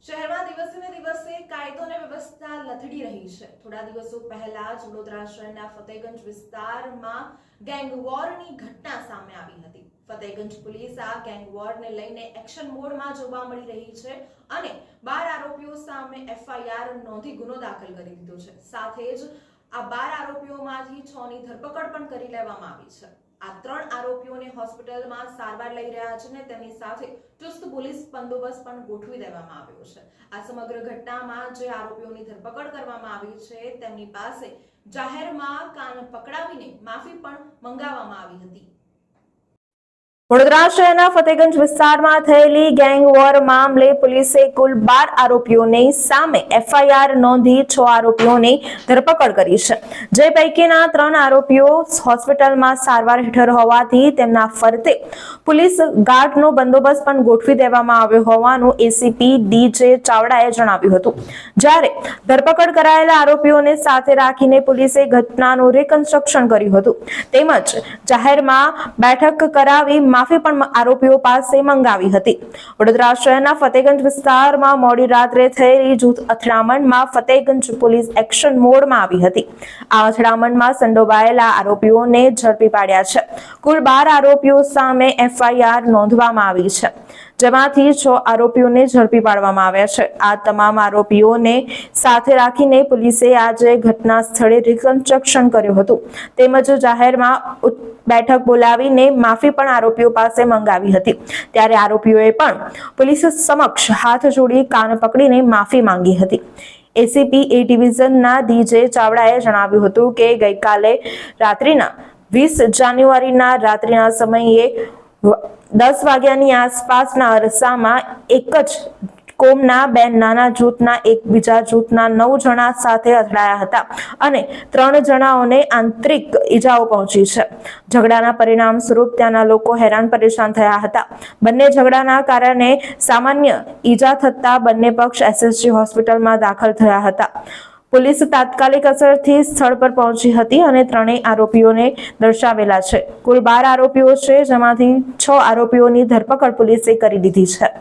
શહેરમાં દિવસે ને દિવસે કાયદો અને વ્યવસ્થા લથડી રહી છે। થોડા દિવસો પહેલા જ વડોદરા શહેરના ફતેગંજ વિસ્તારમાં ગેંગ વોરની ઘટના સામે આવી હતી। ફતેગંજ પોલીસ આ ગેંગ વોરને લઈને એક્શન મોડમાં જોવા મળી રહી છે અને 12 આરોપીઓ સામે એફઆઈઆર નોંધી ગુનો દાખલ કરી દીધો છે। સાથે જ આ 12 આરોપીઓમાંથી 6 ની ધરપકડ પણ કરી લેવામાં આવી છે। આ 3 આરોપીઓને હોસ્પિટલમાં સારવાર લઈ રહ્યા છે અને તેની સાથે ચુસ્ત પોલીસ બંદોબસ્ત પણ ગોઠવી દેવામાં આવ્યો છે। આ સમગ્ર ઘટનામાં જે આરોપીઓની ધરપકડ કરવામાં આવી છે તેમની પાસે જાહેરમાં કાન પકડાવીને માફી પણ મંગાવવામાં આવી હતી। વડોદરા શહેરના ફતેગંજ વિસ્તારમાં થયેલી ગેંગ વોર મામલે પોલીસે કુલ 12 આરોપીઓની સામે એફઆઈઆર નોંધી 6 આરોપીઓની ધરપકડ કરી છે। જે પૈકીના 3 આરોપીઓ હોસ્પિટલમાં સારવાર હેઠળ હોવાથી તેમના ફરતે પોલીસ ગાર્ડનો બંદોબસ્ત પણ ગોઠવી દેવામાં આવ્યો હોવાનું એસીપી ડીજે ચાવડાએ જણાવ્યું હતું। જ્યારે ધરપકડ કરાયેલા આરોપીઓને સાથે રાખીને પોલીસે ઘટનાનું રિકન્સ્ટ્રક્શન કર્યું હતું તેમજ જાહેરમાં બેઠક કરાવી માફી પણ આરોપીઓ પાસે મંગાવી હતી। વડોદરા શહેરના ફતેગંજ વિસ્તારમાં મોડી રાત્રે થયેલી જૂથ અથડામણમાં ફતેગંજ પોલીસ એક્શન મોડમાં આવી હતી। આ અથડામણમાં સંડોવાયેલા આરોપીઓને ઝડપી પાડ્યા છે। કુલ 12 આરોપીઓ સામે એફઆઈઆર નોંધવામાં આવી છે જેમાંથી 6 આરોપીઓને ઝડપી પાડવામાં આવ્યા છે। આ તમામ આરોપીઓને સાથે રાખીને પોલીસે આજે ઘટના સ્થળે રિકન્સ્ટ્રક્શન કર્યું હતું તેમજ જાહેરમાં બેઠક બોલાવીને માફી પણ આરોપીઓ પાસે મંગાવી હતી। ત્યારે આરોપીઓએ પણ પોલીસ સમક્ષ હાથ જોડી કાન પકડીને માફી માંગી હતી। એસીપી એ ડિવિઝનના ડીજે ચાવડાએ જણાવ્યું હતું કે ગઈકાલે રાત્રિના 20 જાન્યુઆરીના રાત્રિના સમયે 10 વાગ્યાની આસપાસના અરસામાં એક જ કોમના 2 નાના જૂથના એકબીજા જૂથના 9 જણા સાથે અથડાયા હતા અને 3 જણાઓને આંતરિક ઈજાઓ પહોંચી છે। ઝઘડાના પરિણામ સ્વરૂપ ત્યાંના લોકો હેરાન પરેશાન થયા હતા। બંને ઝઘડાના કારણે સામાન્ય ઈજા થતા બંને પક્ષ એસએસજી હોસ્પિટલમાં દાખલ થયા હતા। પોલીસ તાત્કાલિક અસરથી સ્થળ પર પહોંચી હતી અને 3 આરોપીઓને દર્શાવેલા છે। કુલ 12 આરોપીઓ છે જેમાંથી 6 આરોપીઓની ધરપકડ પોલીસે કરી લીધી છે।